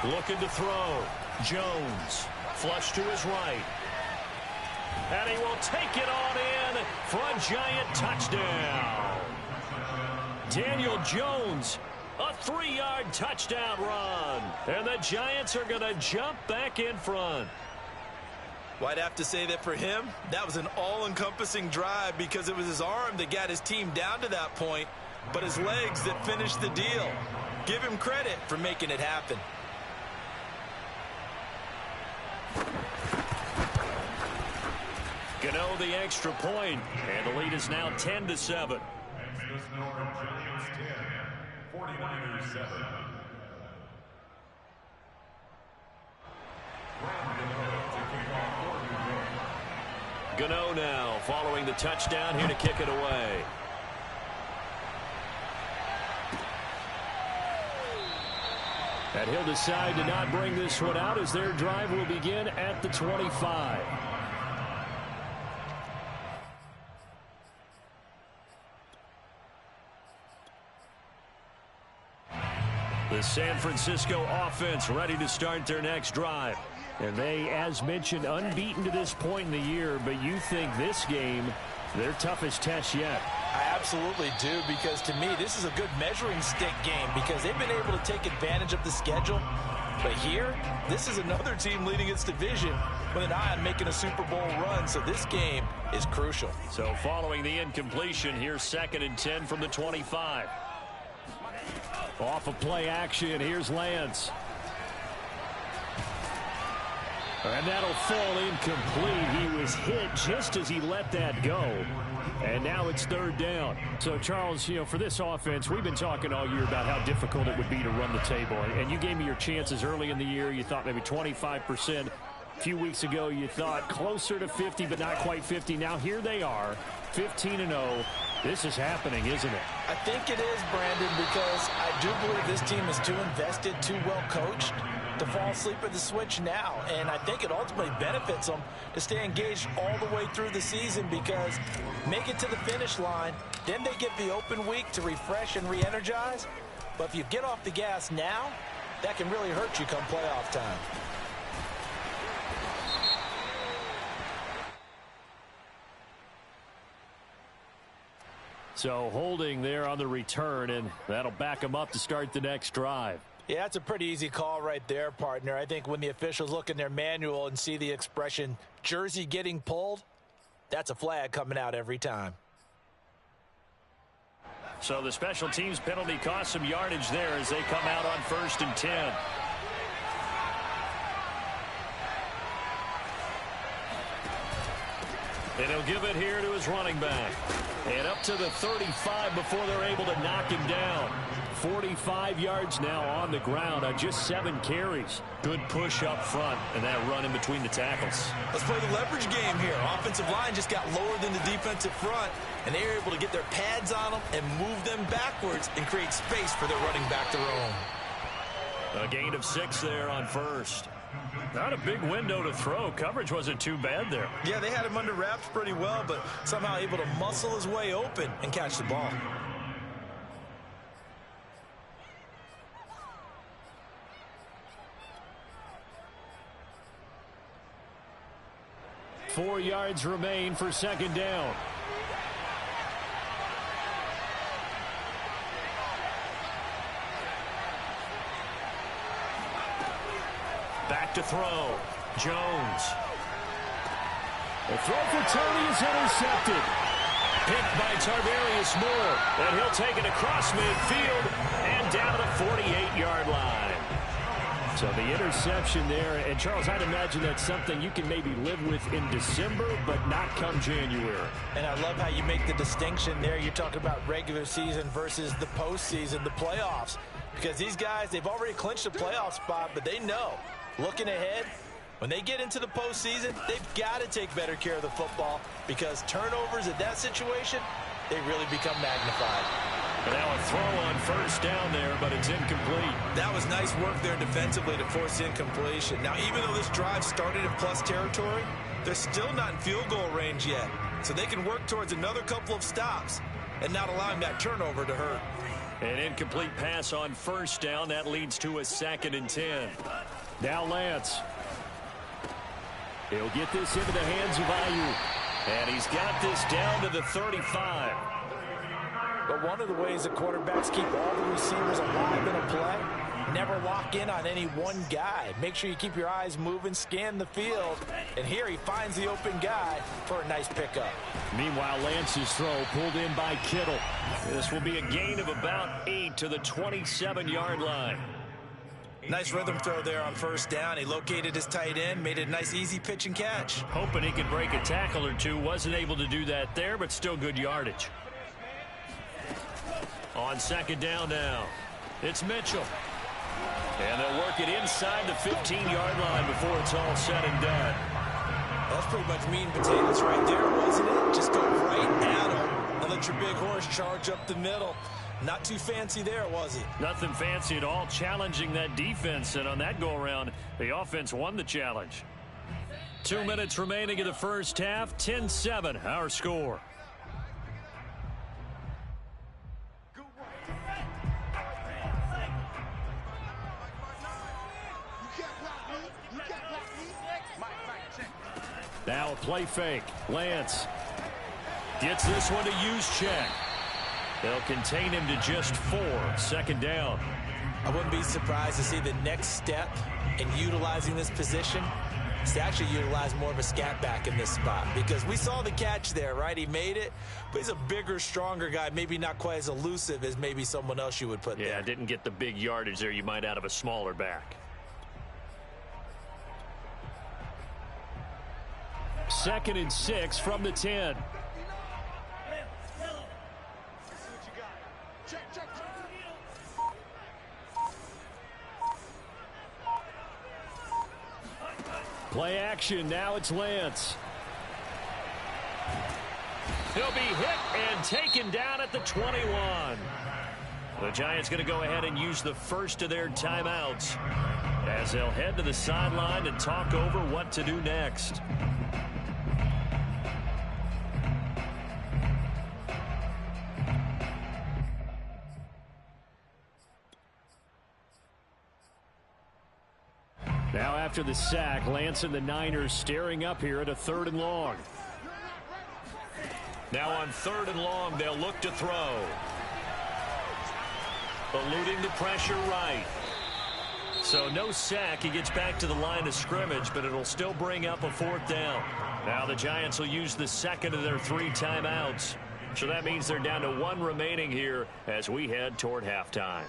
Looking to throw. Jones. Flush to his right. And he will take it on in for a Giant touchdown. Daniel Jones, a 3-yard touchdown run. And the Giants are going to jump back in front. Well, I'd have to say that for him, that was an all-encompassing drive because it was his arm that got his team down to that point, but his legs that finished the deal. Give him credit for making it happen. Gano the extra point, and the lead is now 10-7. 49ers 7. Gano now following the touchdown here to kick it away. And he'll decide to not bring this one out as their drive will begin at the 25. The San Francisco offense ready to start their next drive. And they, as mentioned, unbeaten to this point in the year, but you think this game, their toughest test yet. I absolutely do, because to me, this is a good measuring stick game because they've been able to take advantage of the schedule. But here, this is another team leading its division with an eye on making a Super Bowl run, so this game is crucial. So following the incompletion, here's 2nd and 10 from the 25. Off of play action, here's Lance. And that'll fall incomplete. He was hit just as he let that go. And now it's 3rd down. So, Charles, you know, for this offense, we've been talking all year about how difficult it would be to run the table. And you gave me your chances early in the year. You thought maybe 25%. A few weeks ago, you thought closer to 50, but not quite 50. Now here they are, 15-0. This is happening, isn't it? I think it is, Brandon, because I do believe this team is too invested, too well coached to fall asleep at the switch now. And I think it ultimately benefits them to stay engaged all the way through the season because make it to the finish line, then they get the open week to refresh and re-energize. But if you get off the gas now, that can really hurt you come playoff time. So holding there on the return, and that'll back them up to start the next drive. Yeah, that's a pretty easy call right there, partner. I think when the officials look in their manual and see the expression jersey getting pulled, that's a flag coming out every time. So the special teams penalty cost some yardage there as they come out on 1st and 10. And he'll give it here to his running back. And up to the 35 before they're able to knock him down. 45 yards now on the ground on just 7 carries. Good push up front and that run in between the tackles. Let's play the leverage game here. Offensive line just got lower than the defensive front, and they were able to get their pads on them and move them backwards and create space for their running back to roam. A gain of 6 there on 1st. Not a big window to throw. Coverage wasn't too bad there. Yeah, they had him under wraps pretty well, but somehow able to muscle his way open and catch the ball. Four yards remain for 2nd down. Back to throw. Jones. The throw for Tony is intercepted. Picked by Tarvarius Moore. And he'll take it across midfield and down to the 48-yard line. So the interception there. And, Charles, I'd imagine that's something you can maybe live with in December, but not come January. And I love how you make the distinction there. You're talking about regular season versus the postseason, the playoffs. Because these guys, they've already clinched a playoff spot, but they know, looking ahead, when they get into the postseason, they've got to take better care of the football because turnovers in that situation, they really become magnified. And now a throw on 1st down there, but it's incomplete. That was nice work there defensively to force incompletion. Now, even though this drive started in plus territory, they're still not in field goal range yet. So they can work towards another couple of stops and not allowing that turnover to hurt. An incomplete pass on first down. That leads to a 2nd and 10. Now Lance. He'll get this into the hands of Ayuk. And he's got this down to the 35. But one of the ways that quarterbacks keep all the receivers alive in a play, never lock in on any one guy. Make sure you keep your eyes moving, scan the field. And here he finds the open guy for a nice pickup. Meanwhile, Lance's throw pulled in by Kittle. This will be a gain of about 8 to the 27-yard line. Nice rhythm throw there on first down. He located his tight end, made it a nice easy pitch and catch. Hoping he could break a tackle or two. Wasn't able to do that there, but still good yardage. On 2nd down now, it's Mitchell. And they'll work it inside the 15-yard line before it's all said and done. That's pretty much meat and potatoes right there, wasn't it? Just go right at him and let your big horse charge up the middle. Not too fancy there, was it? Nothing fancy at all, challenging that defense. And on that go-around, the offense won the challenge. 2 minutes remaining in the first half, 10-7, our score. Now a play fake. Lance gets this one to Juszczyk. They'll contain him to just 4. 2nd down. I wouldn't be surprised to see the next step in utilizing this position is to actually utilize more of a scat back in this spot, because we saw the catch there, right? He made it, but he's a bigger, stronger guy, maybe not quite as elusive as maybe someone else you would put there. Yeah, didn't get the big yardage there you might out of a smaller back. 2nd and 6 from the 10. Play action. Now it's Lance. He'll be hit and taken down at the 21. The Giants going to go ahead and use the first of their timeouts as they'll head to the sideline and talk over what to do next. Now after the sack, Lance and the Niners staring up here at a 3rd and long. Now on 3rd and long, they'll look to throw. Eluding the pressure right. So no sack. He gets back to the line of scrimmage, but it'll still bring up a 4th down. Now the Giants will use the 2nd of their 3 timeouts. So that means they're down to 1 remaining here as we head toward halftime.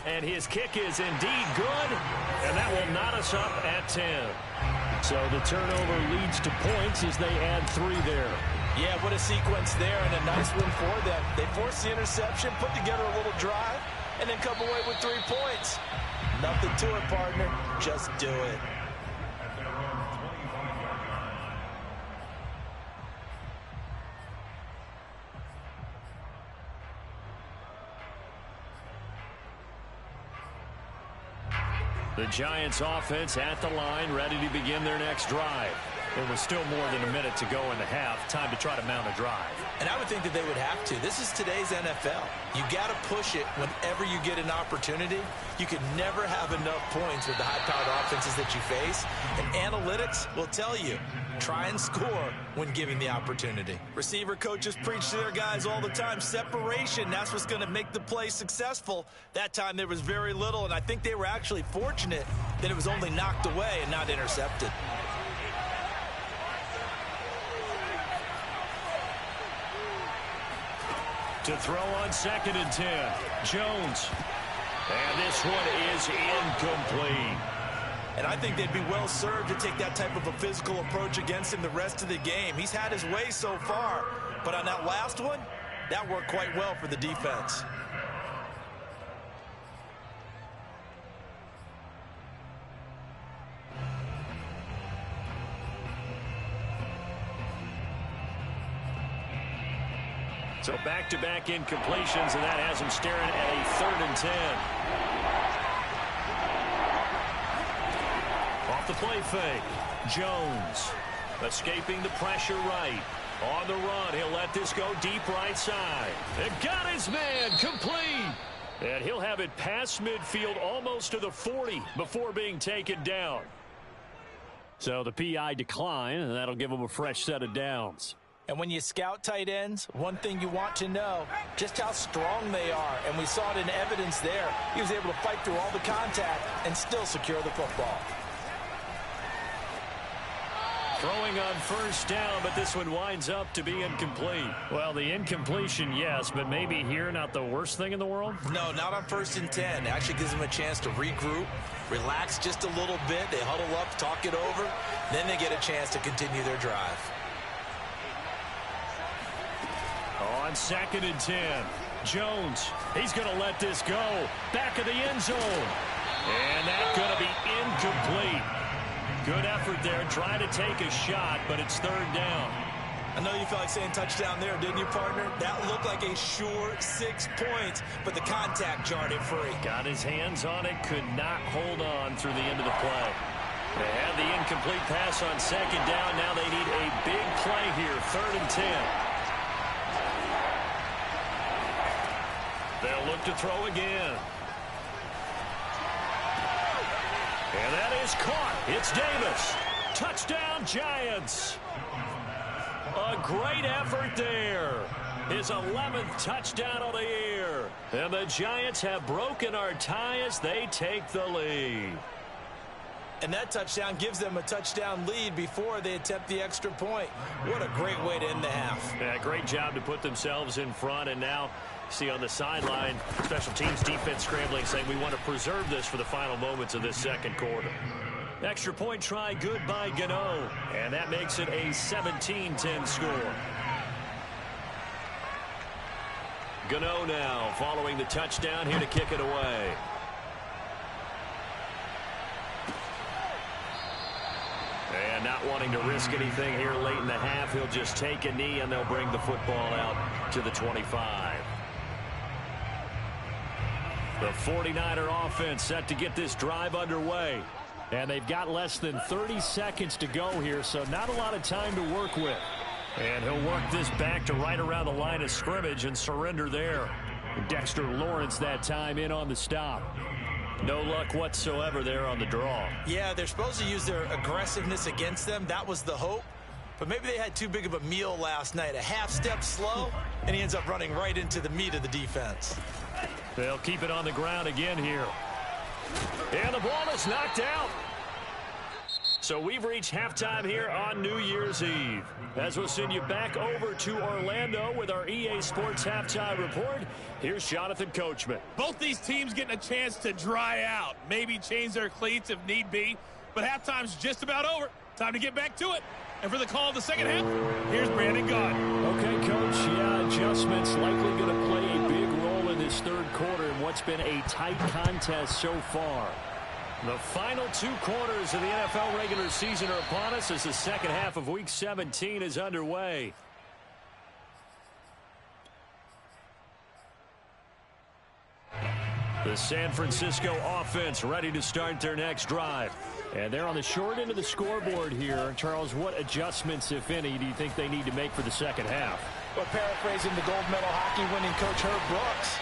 And his kick is indeed good, and that will knot us up at 10. So the turnover leads to points as they add 3 there. Yeah, what a sequence there, and a nice one for them. They forced the interception, put together a little drive, and then come away with 3 points. Nothing to it, partner. Just do it. The Giants offense at the line, ready to begin their next drive. There was still more than a minute to go in the half. Time to try to mount a drive. And I would think that they would have to. This is today's NFL. You got to push it whenever you get an opportunity. You can never have enough points with the high-powered offenses that you face. And analytics will tell you, try and score when given the opportunity. Receiver coaches preach to their guys all the time. Separation, that's what's going to make the play successful. That time there was very little, and I think they were actually fortunate that it was only knocked away and not intercepted. To throw on 2nd and 10. Jones. And this one is incomplete. And I think they'd be well served to take that type of a physical approach against him the rest of the game. He's had his way so far, but on that last one, that worked quite well for the defense. So back-to-back incompletions, and that has him staring at a 3rd and 10. Off the play fake, Jones. Escaping the pressure right. On the run, he'll let this go deep right side. And got his man complete. And he'll have it past midfield almost to the 40 before being taken down. So the PI decline, and that'll give him a fresh set of downs. And when you scout tight ends, one thing you want to know, just how strong they are. And we saw it in evidence there. He was able to fight through all the contact and still secure the football. Throwing on first down, but this one winds up to be incomplete. Well, the incompletion, yes, but maybe here not the worst thing in the world? No, not on 1st and 10. It actually gives them a chance to regroup, relax just a little bit. They huddle up, talk it over. Then they get a chance to continue their drive. On 2nd and 10, Jones, he's going to let this go. Back of the end zone. And that's going to be incomplete. Good effort there, trying to take a shot, but it's 3rd down. I know you felt like saying touchdown there, didn't you, partner? That looked like a sure 6 points, but the contact jarred it free. Got his hands on it, could not hold on through the end of the play. They had the incomplete pass on 2nd down. Now they need a big play here, 3rd and 10. They'll look to throw again. And that is caught. It's Davis. Touchdown, Giants. A great effort there. His 11th touchdown of the year. And the Giants have broken our tie as they take the lead. And that touchdown gives them a touchdown lead before they attempt the extra point. What a great way to end the half. Yeah, great job to put themselves in front. And now, see on the sideline, special teams defense scrambling, saying we want to preserve this for the final moments of this 2nd quarter. Extra point try, good by Gano. And that makes it a 17-10 score. Gano now following the touchdown, here to kick it away. And not wanting to risk anything here late in the half, he'll just take a knee and they'll bring the football out to the 25. The 49er offense set to get this drive underway. And they've got less than 30 seconds to go here, so not a lot of time to work with. And he'll work this back to right around the line of scrimmage and surrender there. Dexter Lawrence that time in on the stop. No luck whatsoever there on the draw. Yeah, they're supposed to use their aggressiveness against them. That was the hope. But maybe they had too big of a meal last night. A half step slow, and he ends up running right into the meat of the defense. They'll keep it on the ground again here. And the ball is knocked out. So we've reached halftime here on New Year's Eve. As we'll send you back over to Orlando with our EA Sports Halftime Report, here's Jonathan Coachman. Both these teams getting a chance to dry out, maybe change their cleats if need be, but halftime's just about over. Time to get back to it. And for the call of the 2nd half, here's Brandon Gaudin. Okay, Coach, yeah, adjustments likely going to play a big role in this 3rd quarter in what's been a tight contest so far. The final 2 quarters of the NFL regular season are upon us as the 2nd half of Week 17 is underway. The San Francisco offense ready to start their next drive. And they're on the short end of the scoreboard here. Charles, what adjustments, if any, do you think they need to make for the 2nd half? Well, paraphrasing the gold medal hockey winning coach Herb Brooks,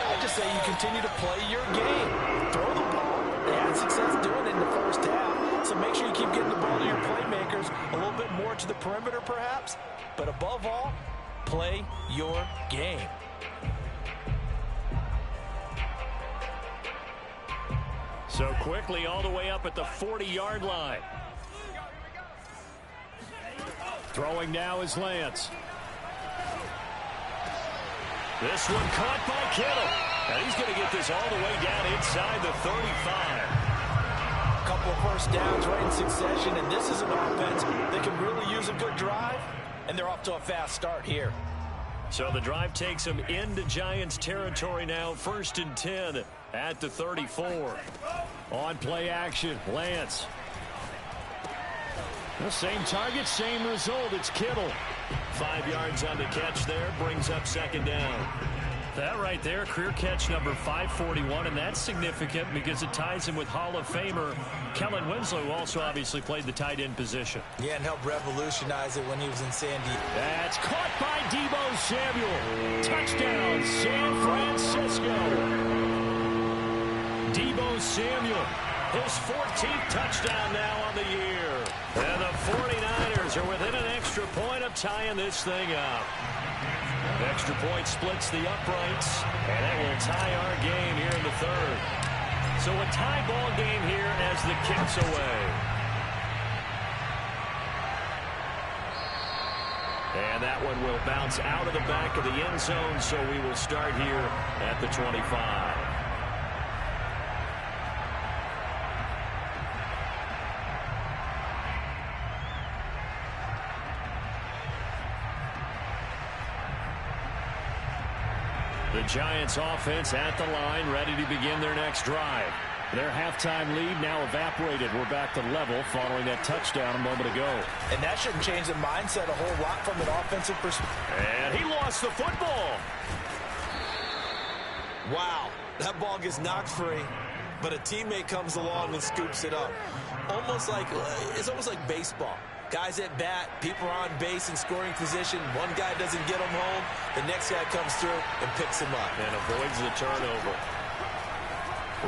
I just say you continue to play your game. Throw the ball. They had success doing it in the 1st half, so make sure you keep getting the ball to your playmakers, a little bit more to the perimeter perhaps, but above all, play your game. So quickly all the way up at the 40-yard line. Throwing now is Lance. This one caught by Kittle. And he's going to get this all the way down inside the 35. A couple of first downs right in succession, and this is an offense that can really use a good drive, and they're off to a fast start here. So the drive takes them into Giants territory now, 1st and 10 at the 34. On play action, Lance. The same target, same result. It's Kittle. 5 yards on the catch there, brings up 2nd down. That right there, career catch number 541, and that's significant because it ties him with Hall of Famer Kellen Winslow, who also obviously played the tight end position. Yeah, and helped revolutionize it when he was in San Diego. That's caught by Deebo Samuel. Touchdown, San Francisco. Deebo Samuel, his 14th touchdown now on the year. And the 49ers are within an extra point of tying this thing up. Extra point splits the uprights, and it will tie our game here in the third. So a tie ball game here as the kick's away. And that one will bounce out of the back of the end zone, so we will start here at the 25. The Giants offense at the line, ready to begin their next drive. Their halftime lead now evaporated. We're back to level following that touchdown a moment ago. And that shouldn't change the mindset a whole lot from an offensive perspective. And he lost the football. Wow, that ball gets knocked free, but a teammate comes along and scoops it up. It's almost like baseball. Guys at bat, people are on base in scoring position. One guy doesn't get him home. The next guy comes through and picks him up. And avoids the turnover.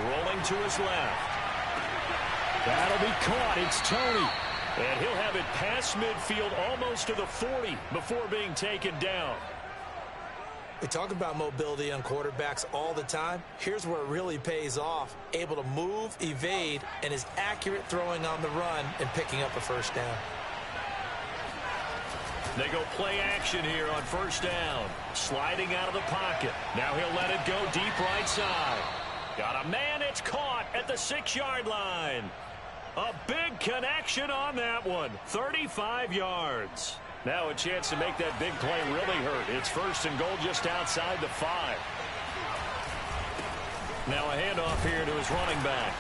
Rolling to his left. That'll be caught. It's Toney. And he'll have it past midfield almost to the 40 before being taken down. We talk about mobility on quarterbacks all the time. Here's where it really pays off. Able to move, evade, and is accurate throwing on the run and picking up a first down. They go play action here on first down. Sliding out of the pocket. Now he'll let it go deep right side. Got a man, it's caught at the 6-yard line. A big connection on that one. 35 yards. Now a chance to make that big play really hurt. It's first and goal just outside the 5. Now a handoff here to his running back.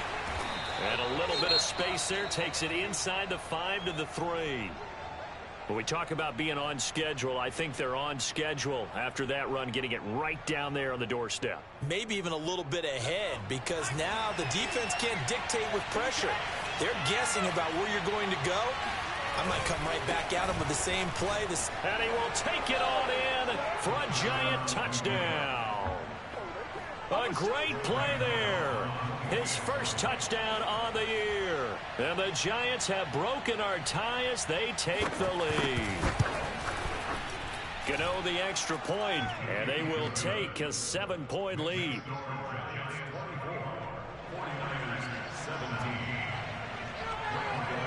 And a little bit of space there. Takes it inside the 5 to the 3. When we talk about being on schedule, I think they're on schedule after that run, getting it right down there on the doorstep. Maybe even a little bit ahead, because now the defense can't dictate with pressure. They're guessing about where you're going to go. I might come right back at him with the same play. And he will take it on in for a giant touchdown. A great play there. His first touchdown on the year. And the Giants have broken our tie as they take the lead. Gano the extra point, and they will take a 7-point lead.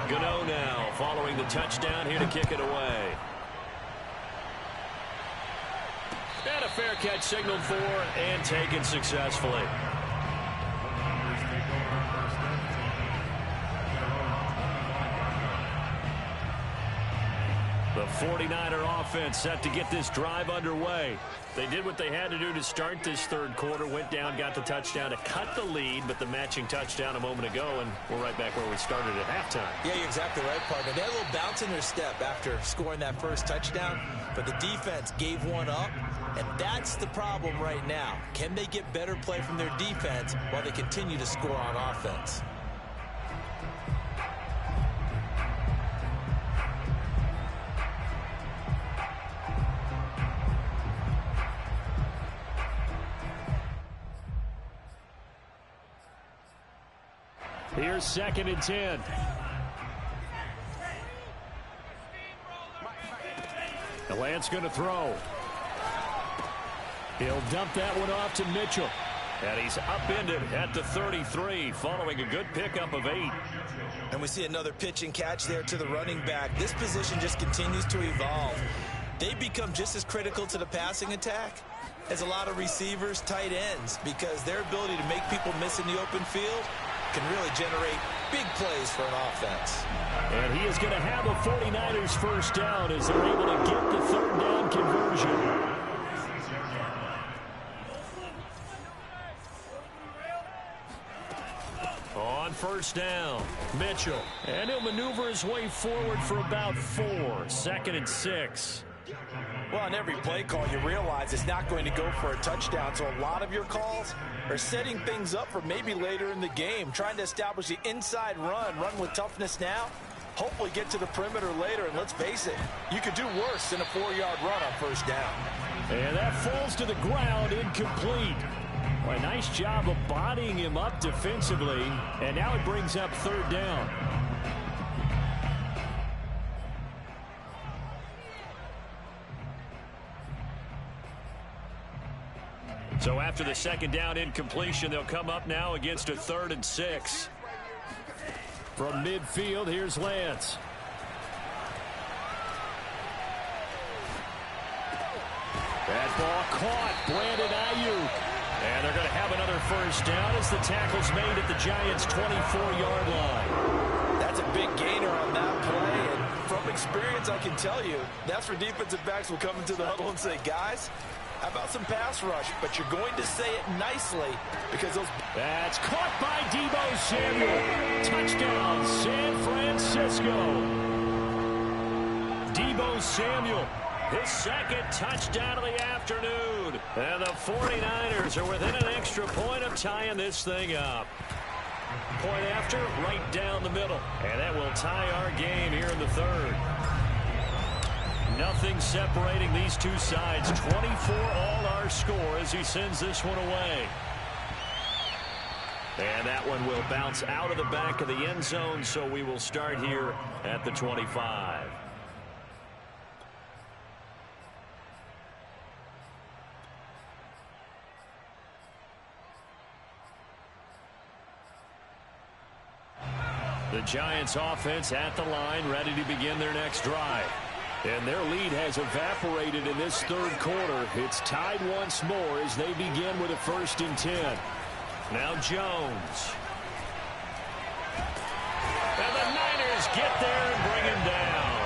Gano now following the touchdown here to kick it away. And a fair catch signaled for and taken successfully. The 49er offense set to get this drive underway. They did what they had to do to start this third quarter, went down, got the touchdown to cut the lead, but the matching touchdown a moment ago, and we're right back where we started at halftime. Yeah, you're exactly right, partner. They had a little bounce in their step after scoring that first touchdown, but the defense gave one up, and that's the problem right now. Can they get better play from their defense while they continue to score on offense? Here's 2nd and 10. The Lance going to throw. He'll dump that one off to Mitchell. And he's upended at the 33 following a good pickup of 8. And we see another pitch and catch there to the running back. This position just continues to evolve. They become just as critical to the passing attack as a lot of receivers, tight ends, because their ability to make people miss in the open field can really generate big plays for an offense. And he is going to have a 49ers first down as they're able to get the third down conversion. On first down, Mitchell. And he'll maneuver his way forward for about 4. 2nd and 6. Well, on every play call, you realize it's not going to go for a touchdown, so a lot of your calls are setting things up for maybe later in the game, trying to establish the inside run with toughness now, hopefully get to the perimeter later, and let's face it, you could do worse than a 4-yard run on first down. And that falls to the ground, incomplete. Well, a nice job of bodying him up defensively, and now it brings up third down. So after the second down incompletion, they'll come up now against a 3rd and 6. From midfield, here's Lance. That ball caught. Brandon Ayuk. And they're going to have another first down as the tackle's made at the Giants' 24-yard line. That's a big gainer on that play, and from experience, I can tell you, that's where defensive backs will come into the huddle and say, guys, how about some pass rush? But you're going to say it nicely because those... That's caught by Deebo Samuel. Touchdown, San Francisco. Deebo Samuel, his second touchdown of the afternoon. And the 49ers are within an extra point of tying this thing up. Point after, right down the middle. And that will tie our game here in the 3rd. Nothing separating these two sides. 24 all our score as he sends this one away. And that one will bounce out of the back of the end zone, so we will start here at the 25. The Giants offense at the line, ready to begin their next drive. And their lead has evaporated in this 3rd quarter. It's tied once more as they begin with a 1st and 10. Now Jones. And the Niners get there and bring him down.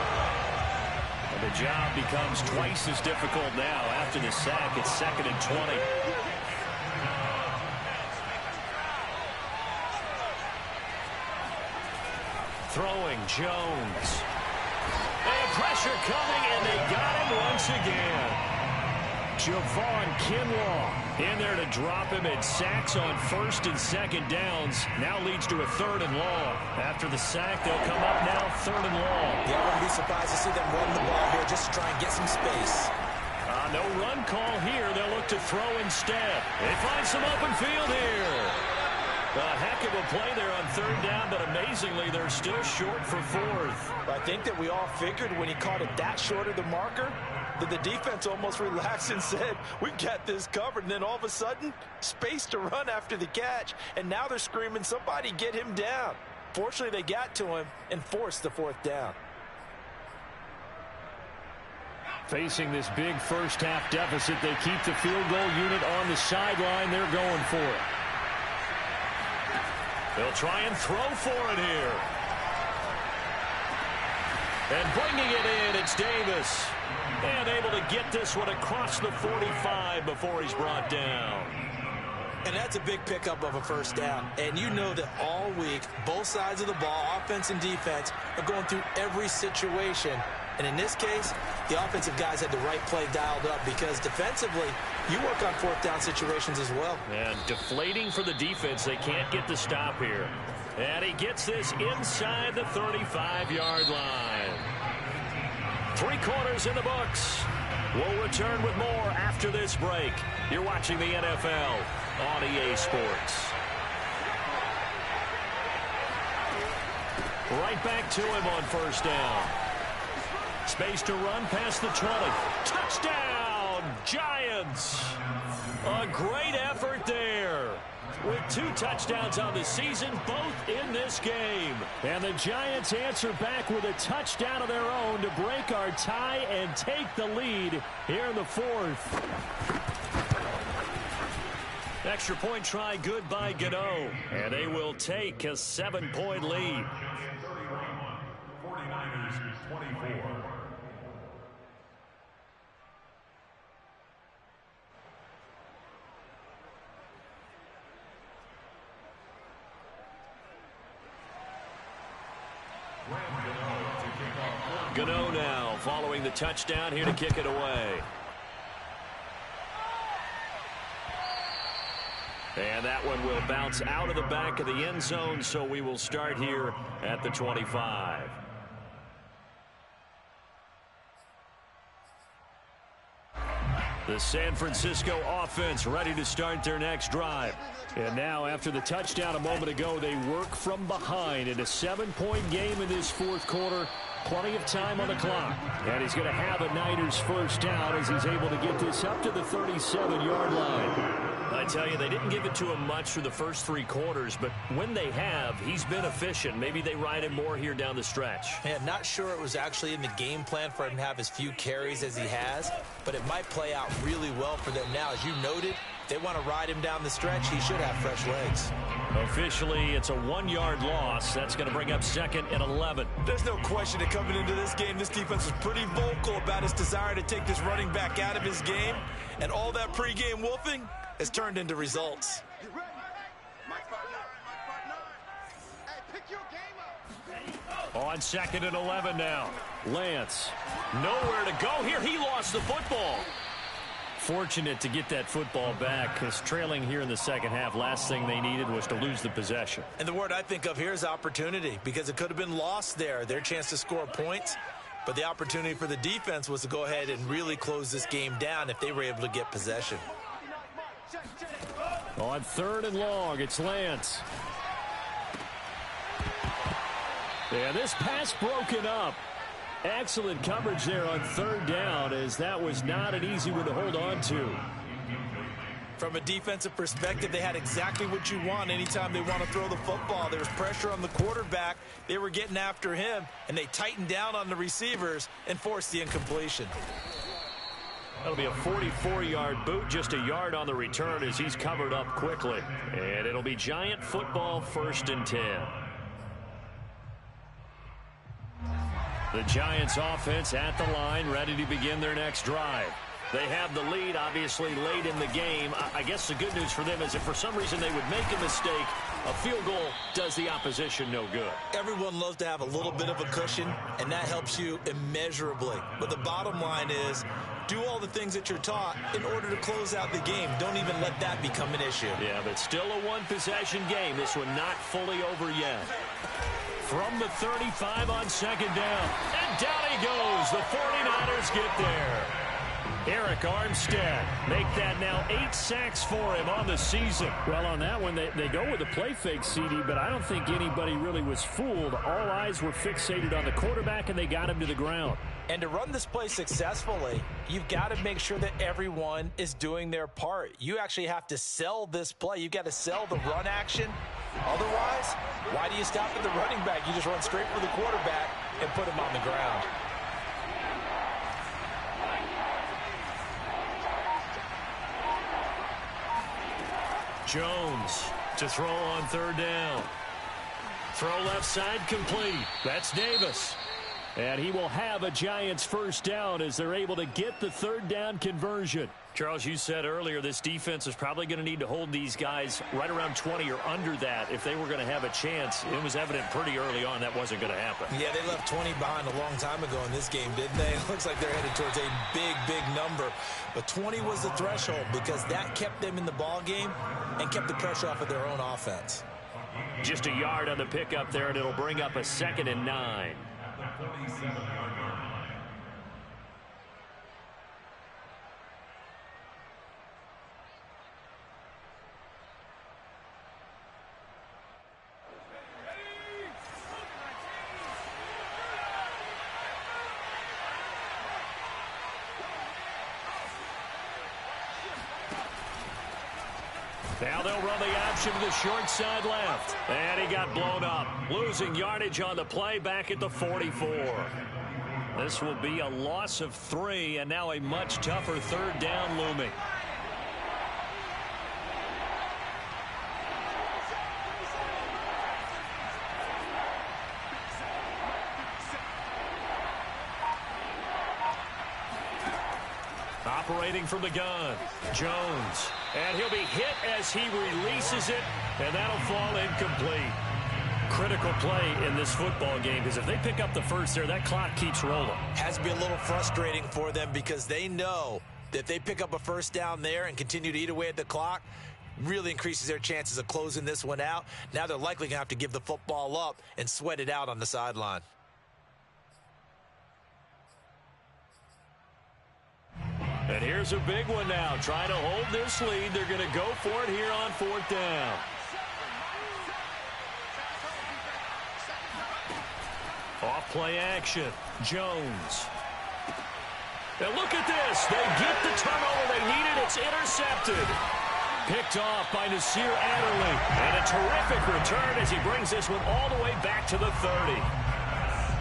And the job becomes twice as difficult now after the sack. It's 2nd and 20. Throwing Jones. And pressure coming, and they got him once again. Javon Kinlaw in there to drop him, and sacks on 1st and 2nd downs. Now leads to a 3rd and long. After the sack, they'll come up now 3rd and long. Yeah, I wouldn't be surprised to see them run the ball here just to try and get some space. No run call here. They'll look to throw instead. They find some open field here. A heck of a play there on 3rd down, but amazingly, they're still short for 4th. I think that we all figured when he caught it that short of the marker, that the defense almost relaxed and said, we've got this covered. And then all of a sudden, space to run after the catch. And now they're screaming, somebody get him down. Fortunately, they got to him and forced the 4th down. Facing this big first-half deficit, they keep the field goal unit on the sideline. They're going for it. They'll try and throw for it here. And bringing it in, it's Davis. And able to get this one across the 45 before he's brought down. And that's a big pickup of a first down. And you know that all week, both sides of the ball, offense and defense, are going through every situation. And in this case, the offensive guys had the right play dialed up because defensively, you work on 4th down situations as well. And deflating for the defense. They can't get the stop here. And he gets this inside the 35-yard line. 3 quarters in the books. We'll return with more after this break. You're watching the NFL on EA Sports. Right back to him on first down. Space to run past the 20. Touchdown, Giants. A great effort there. With 2 touchdowns on the season, both in this game. And the Giants answer back with a touchdown of their own to break our tie and take the lead here in the 4th. Extra point try good by Gano. And they will take a 7-point lead. 49ers 24. Gano now following the touchdown here to kick it away. And that one will bounce out of the back of the end zone, so we will start here at the 25. The San Francisco offense ready to start their next drive. And now, after the touchdown a moment ago, they work from behind in a 7-point game in this fourth quarter. Plenty of time on the clock. And he's going to have a Niners first down as he's able to get this up to the 37-yard line. I tell you, they didn't give it to him much through the first 3 quarters, but when they have, he's been efficient. Maybe they ride him more here down the stretch. Man, not sure it was actually in the game plan for him to have as few carries as he has, but it might play out really well for them now. As you noted, they want to ride him down the stretch. He should have fresh legs. Officially, it's a 1-yard loss. That's going to bring up 2nd and 11. There's no question that coming into this game, this defense was pretty vocal about its desire to take this running back out of his game, and all that pregame wolfing has turned into results. On 2nd and 11 now. Lance, nowhere to go here. He lost the football. Fortunate to get that football back, because trailing here in the second half, last thing they needed was to lose the possession. And the word I think of here is opportunity, because it could have been lost there, their chance to score points. But the opportunity for the defense was to go ahead and really close this game down if they were able to get possession. On 3rd and long, it's Lance. Yeah, this pass broken up. Excellent coverage there on 3rd down, as that was not an easy one to hold on to. From a defensive perspective, they had exactly what you want anytime they want to throw the football. There was pressure on the quarterback. They were getting after him, and they tightened down on the receivers and forced the incompletion. That'll be a 44-yard boot, just a yard on the return as he's covered up quickly. And it'll be Giant football, 1st and 10. The Giants offense at the line, ready to begin their next drive. They have the lead, obviously, late in the game. I guess the good news for them is if for some reason they would make a mistake, a field goal does the opposition no good. Everyone loves to have a little bit of a cushion, and that helps you immeasurably. But the bottom line is, do all the things that you're taught in order to close out the game. Don't even let that become an issue. Yeah, but still a one-possession game. This one not fully over yet. From the 35 on 2nd down. And down he goes. The 49ers get there. Eric Armstead make that now 8 sacks for him on the season. Well, on that one, they go with a play fake, CD, but I don't think anybody really was fooled. All eyes were fixated on the quarterback, and they got him to the ground. And to run this play successfully, you've got to make sure that everyone is doing their part. You actually have to sell this play. You've got to sell the run action. Otherwise, why do you stop at the running back? You just run straight for the quarterback and put him on the ground. Jones to throw on 3rd down. Throw left side complete. That's Davis. And he will have a Giants first down as they're able to get the 3rd down conversion. Charles, you said earlier this defense is probably going to need to hold these guys right around 20 or under that if they were going to have a chance. It was evident pretty early on that wasn't going to happen. Yeah, they left 20 behind a long time ago in this game, didn't they? It looks like they're headed towards a big, big number. But 20 was the threshold because that kept them in the ball game and kept the pressure off of their own offense. Just a yard on the pickup there, and it'll bring up a 2nd and 9. Now they'll run the option to the short side left. And he got blown up. Losing yardage on the play back at the 44. This will be a loss of 3, and now a much tougher 3rd down looming. Operating from the gun, Jones. And he'll be hit as he releases it, and that'll fall incomplete. critical play in this football game, because if they pick up the first there, that clock keeps rolling. Has to be a little frustrating for them because they know that if they pick up a first down there and continue to eat away at the clock, really increases their chances of closing this one out. Now they're likely going to have to give the football up and sweat it out on the sideline. And here's a big one now. Trying to hold this lead. They're going to go for it here on 4th down. Off play action. Jones. Now look at this. They get the turnover they needed. It's intercepted. Picked off by Nasir Adderley. And a terrific return as he brings this one all the way back to the 30.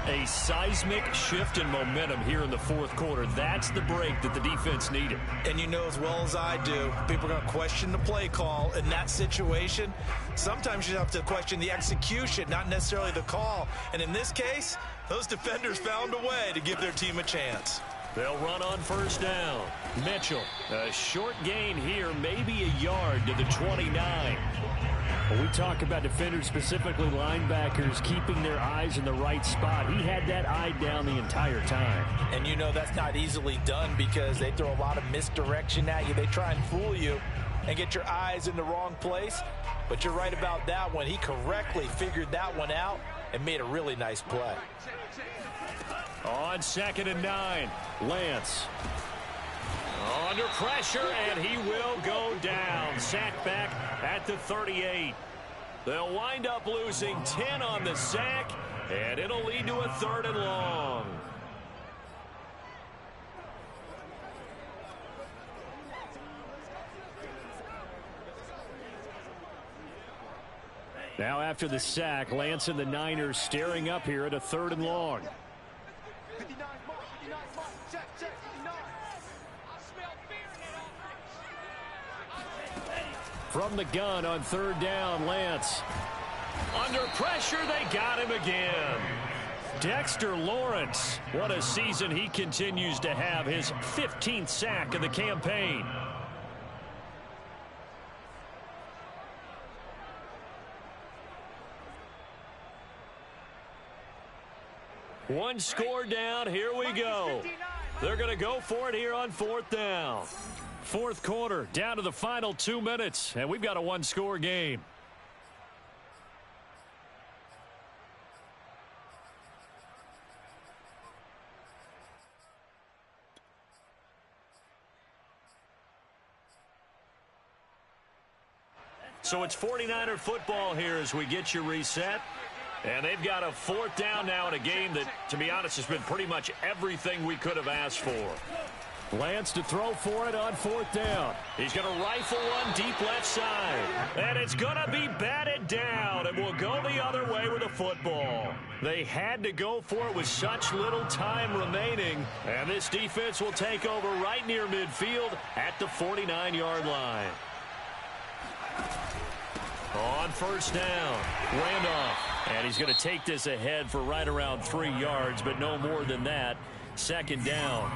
A seismic shift in momentum here in the 4th quarter. That's the break that the defense needed. And you know as well as I do, people are going to question the play call in that situation. Sometimes you have to question the execution, not necessarily the call. And in this case, those defenders found a way to give their team a chance. They'll run on 1st down. Mitchell, a short gain here, maybe a yard to the 29. When we talk about defenders, specifically linebackers, keeping their eyes in the right spot, he had that eye down the entire time. And you know that's not easily done because they throw a lot of misdirection at you. They try and fool you and get your eyes in the wrong place. But you're right about that one. He correctly figured that one out and made a really nice play. On 2nd and 9, Lance. Under pressure, and he will go down. Sacked back at the 38. They'll wind up losing 10 on the sack, and it'll lead to a 3rd and long. Now after the sack, Lance and the Niners staring up here at a 3rd and long. From the gun on 3rd down, Lance. Under pressure, they got him again. Dexter Lawrence, what a season he continues to have, his 15th sack of the campaign. One score down, here we go. They're going to go for it here on 4th down. 4th quarter, down to the final 2 minutes, and we've got a one-score game. So it's 49er football here as we get you reset. And they've got a 4th down now in a game that, to be honest, has been pretty much everything we could have asked for. Lance to throw for it on 4th down. He's going to rifle one deep left side. And it's going to be batted down, and will go the other way with the football. They had to go for it with such little time remaining. And this defense will take over right near midfield at the 49-yard line. On 1st down, Randolph. And he's going to take this ahead for right around 3 yards, but no more than that. 2nd down.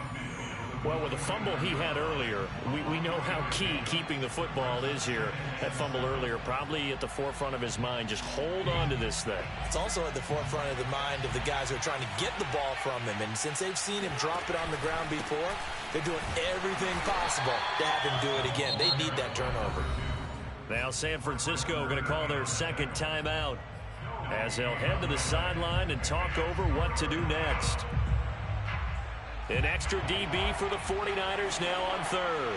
Well, with the fumble he had earlier, we know how key keeping the football is here. That fumble earlier probably at the forefront of his mind. Just hold on to this thing. It's also at the forefront of the mind of the guys who are trying to get the ball from him. And since they've seen him drop it on the ground before, they're doing everything possible to have him do it again. They need that turnover. Now San Francisco going to call their 2nd timeout as they'll head to the sideline and talk over what to do next. An extra DB for the 49ers now on 3rd.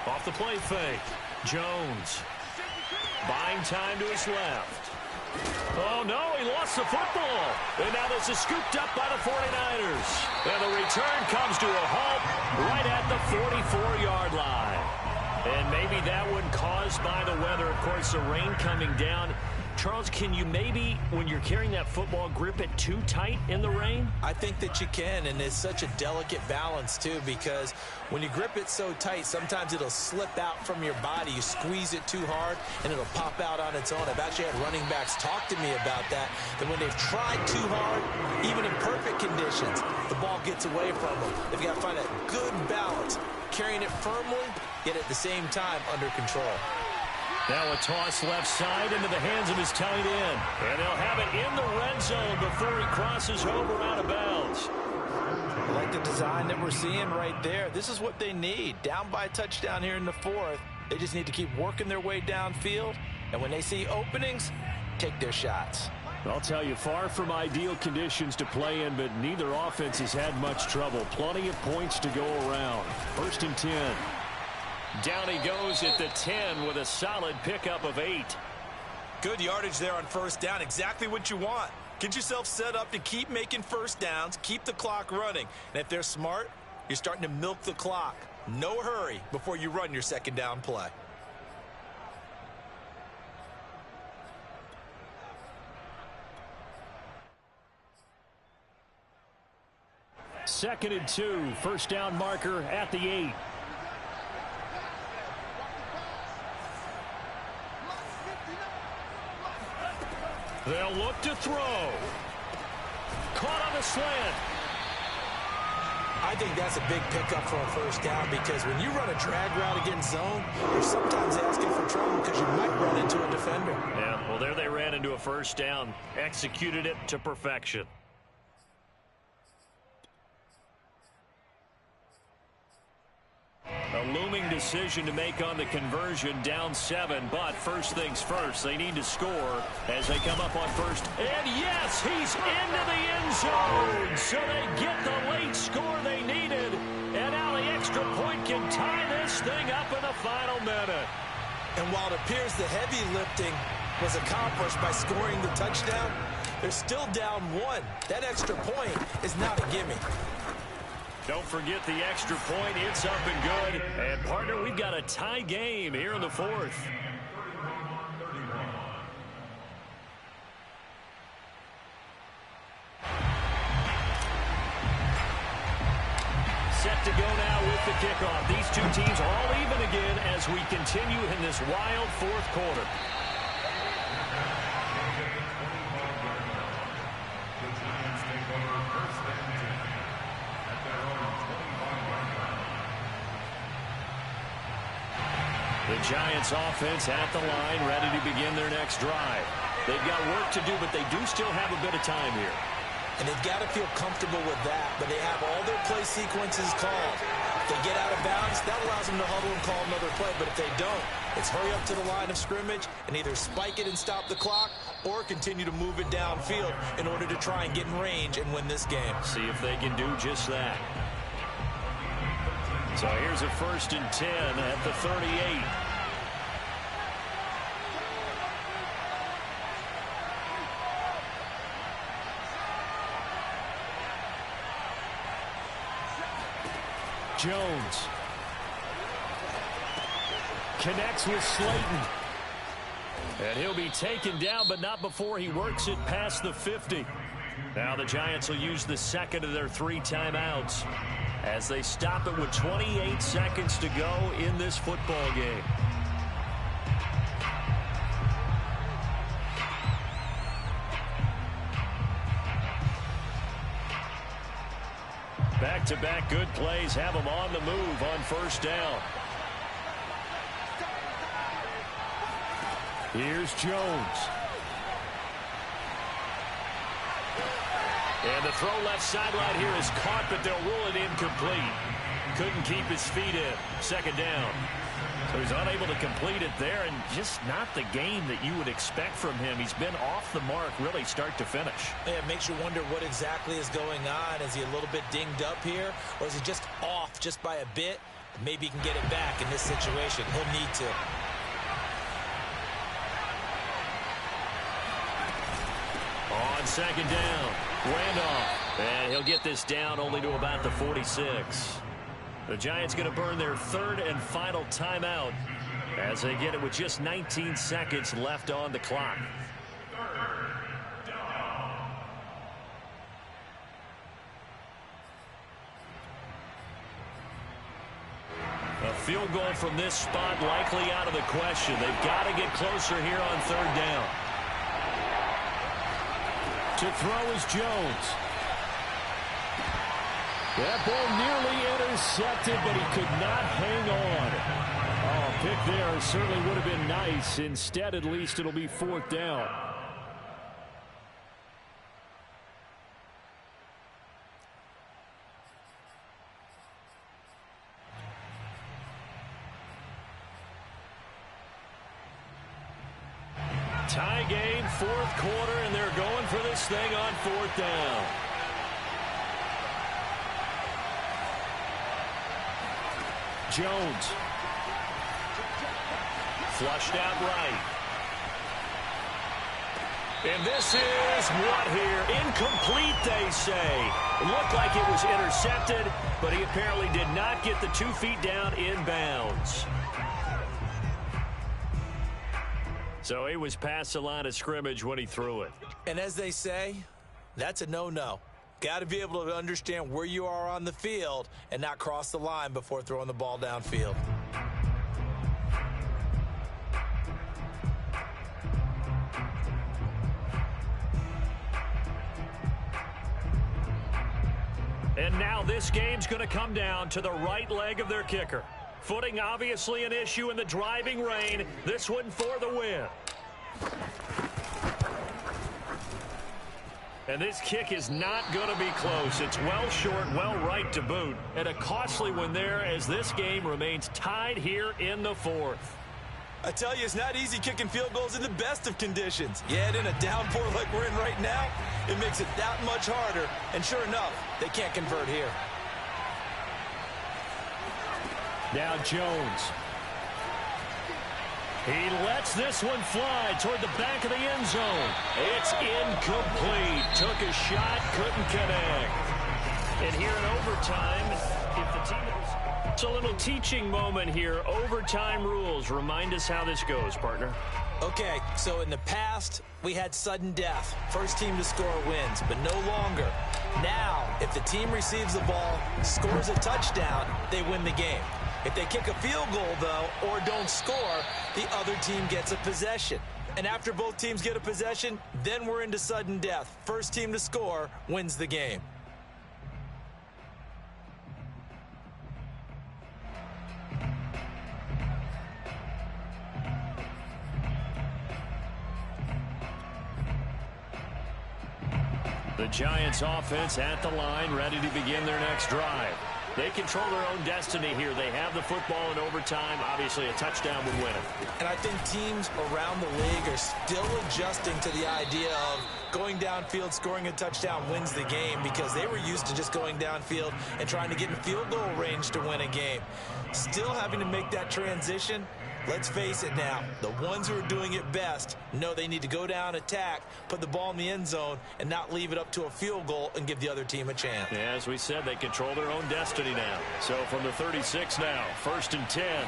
Off the play fake. Jones. Buying time to his left. Oh, no, he lost the football. And now this is scooped up by the 49ers. And the return comes to a halt right at the 44-yard line. And maybe that one caused by the weather. Of course, the rain coming down Charles, can you maybe, when you're carrying that football, grip it too tight in the rain? I think that you can, and it's such a delicate balance, too, because when you grip it so tight, sometimes it'll slip out from your body. You squeeze it too hard, and it'll pop out on its own. I've actually had running backs talk to me about that when they've tried too hard, even in perfect conditions, the ball gets away from them. They've got to find a good balance, carrying it firmly, yet at the same time under control. Now a toss left side into the hands of his tight end. And they'll have it in the red zone before he crosses over out of bounds. I like the design that we're seeing right there. This is what they need. Down by a touchdown here in the fourth. They just need to keep working their way downfield. And when they see openings, take their shots. I'll tell you, far from ideal conditions to play in, but neither offense has had much trouble. Plenty of points to go around. 1st and 10. Down he goes at the 10 with a solid pickup of 8. Good yardage there on 1st down. Exactly what you want. Get yourself set up to keep making 1st downs, keep the clock running. And if they're smart, you're starting to milk the clock. No hurry before you run your 2nd down play. Second and 2, 1st down marker at the 8. They'll look to throw. Caught on the slant. I think that's a big pickup for a 1st down because when you run a drag route against zone, you're sometimes asking for trouble because you might run into a defender. Yeah, well, there they ran into a 1st down. Executed it to perfection. A looming decision to make on the conversion, down 7, but first things first, they need to score as they come up on 1st. And yes, he's into the end zone, so they get the late score they needed, and now the extra point can tie this thing up in the final minute. And while it appears the heavy lifting was accomplished by scoring the touchdown, they're still down 1. That extra point is not a gimme. Don't forget the extra point. It's up and good. And, partner, we've got a tie game here in the 4th. Set to go now with the kickoff. These two teams are all even again as we continue in this wild 4th quarter. The Giants offense at the line, ready to begin their next drive. They've got work to do, but they do still have a bit of time here. And they've got to feel comfortable with that, but they have all their play sequences called. If they get out of bounds, that allows them to huddle and call another play, but if they don't, it's hurry up to the line of scrimmage and either spike it and stop the clock or continue to move it downfield in order to try and get in range and win this game. See if they can do just that. So here's a 1st and 10 at the 38. Jones connects with Slayton. And he'll be taken down, but not before he works it past the 50. Now the Giants will use the 2nd of their 3 timeouts as they stop it with 28 seconds to go in this football game. Back-to-back good plays have them on the move on 1st down. Here's Jones. And the throw left sideline here is caught, but they'll rule it incomplete. Couldn't keep his feet in. 2nd down. So he's unable to complete it there, and just not the game that you would expect from him. He's been off the mark really start to finish. Yeah, it makes you wonder what exactly is going on. Is he a little bit dinged up here, or is he just off just by a bit? Maybe he can get it back in this situation. He'll need to. On 2nd down, Randolph. And he'll get this down only to about the 46. The Giants going to burn their 3rd and final timeout as they get it with just 19 seconds left on the clock. field goal from this spot likely out of the question. They've got to get closer here on third down. To throw is Jones. That ball nearly intercepted, but he could not hang on. Oh, pick there certainly would have been nice. Instead, at least it'll be fourth down. Tie game, fourth quarter, and they're going for this thing on fourth down. Jones. Flushed out right. And this is what here? Incomplete, they say. It looked like it was intercepted, but he apparently did not get the 2 feet down in bounds. So he was past the line of scrimmage when he threw it. And as they say, that's a no-no. Got to be able to understand where you are on the field and not cross the line before throwing the ball downfield. And now this game's going to come down to the right leg of their kicker. Footing obviously an issue in the driving rain. This one for the win. And this kick is not going to be close. It's well short, well right to boot. And a costly one there as this game remains tied here in the fourth. I tell you, it's not easy kicking field goals in the best of conditions. Yet in a downpour like we're in right now, it makes it that much harder. And sure enough, they can't convert here. Now Jones. He lets this one fly toward the back of the end zone. It's incomplete. Took a shot, couldn't connect. And here in overtime, if the team is... It's a little teaching moment here. Overtime rules. Remind us how this goes, partner. Okay, so in the past, we had sudden death. First team to score wins, but no longer. Now, if the team receives the ball, scores a touchdown, they win the game. If they kick a field goal, though, or don't score, the other team gets a possession. And after both teams get a possession, then we're into sudden death. First team to score wins the game. The Giants offense at the line, ready to begin their next drive. They control their own destiny here. They have the football in overtime. Obviously, a touchdown would win it. And I think teams around the league are still adjusting to the idea of going downfield, scoring a touchdown wins the game, because they were used to just going downfield and trying to get in field goal range to win a game. Still having to make that transition. Let's face it now, the ones who are doing it best know they need to go down, attack, put the ball in the end zone, and not leave it up to a field goal and give the other team a chance. Yeah, as we said, they control their own destiny now. So from the 36 now, 1st and 10.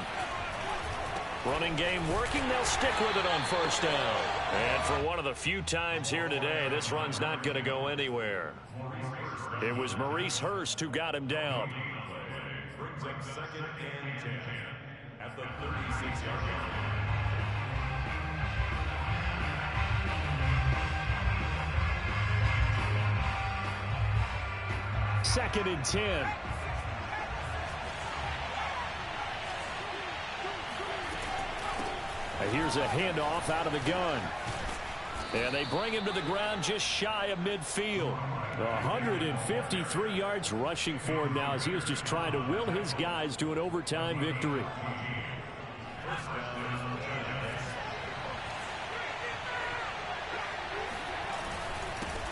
Running game working, they'll stick with it on first down. And for one of the few times here today, this run's not going to go anywhere. It was Maurice Hurst who got him down. Brings up 2nd and 10 at the 36-yard line. Second and 10. Here's a handoff out of the gun. And they bring him to the ground just shy of midfield. 153 yards rushing for him now as he was just trying to will his guys to an overtime victory.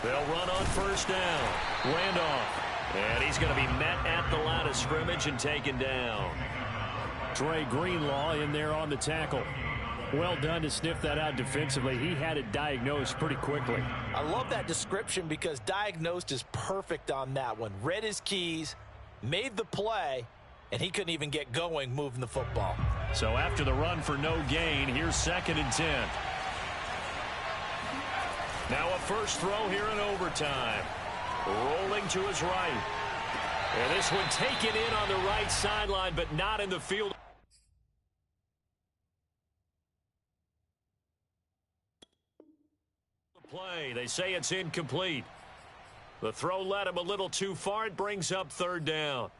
They'll run on first down. Randolph. And he's going to be met at the line of scrimmage and taken down. Dre Greenlaw in there on the tackle. Well done to sniff that out defensively. He had it diagnosed pretty quickly. I love that description because diagnosed is perfect on that one. Read his keys, made the play, and he couldn't even get going moving the football. So after the run for no gain, here's 2nd and 10. Now a first throw here in overtime. Rolling to his right. And this one taken in on the right sideline, but not in the field. Play. They say it's incomplete. The throw led him a little too far. It brings up third down.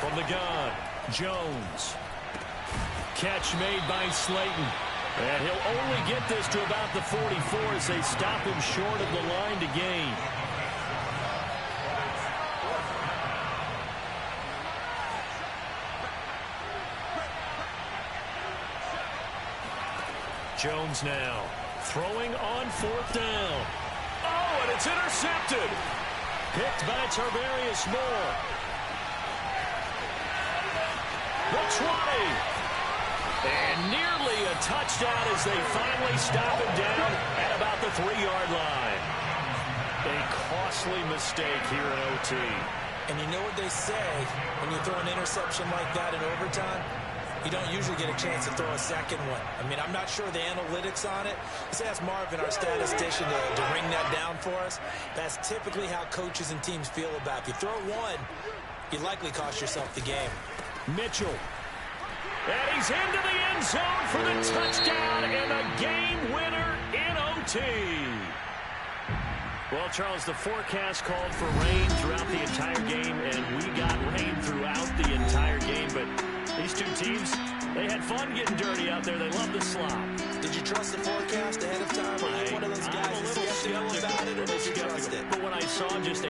From the gun, Jones. Catch made by Slayton. And he'll only get this to about the 44 as they stop him short of the line to gain. Jones now throwing on fourth down. Oh, and it's intercepted. Picked by Tarvarius Moore. The 20. And nearly a touchdown as they finally stop him down at about the 3-yard line. A costly mistake here in OT. And you know what they say, when you throw an interception like that in overtime, you don't usually get a chance to throw a second one. I mean, I'm not sure the analytics on it. Let's ask Marvin, our statistician, to ring that down for us. That's typically how coaches and teams feel about it. If you throw one, you likely cost yourself the game. Mitchell. And he's into the end zone for the touchdown and a game winner in OT. Well, Charles, the forecast called for rain throughout the entire game, and we got rain throughout the entire game. But these two teams, they had fun getting dirty out there. They love the slop. Did you trust the forecast ahead of time? Are you one of those guys that's skeptical about it, or did you trust it? But when I saw just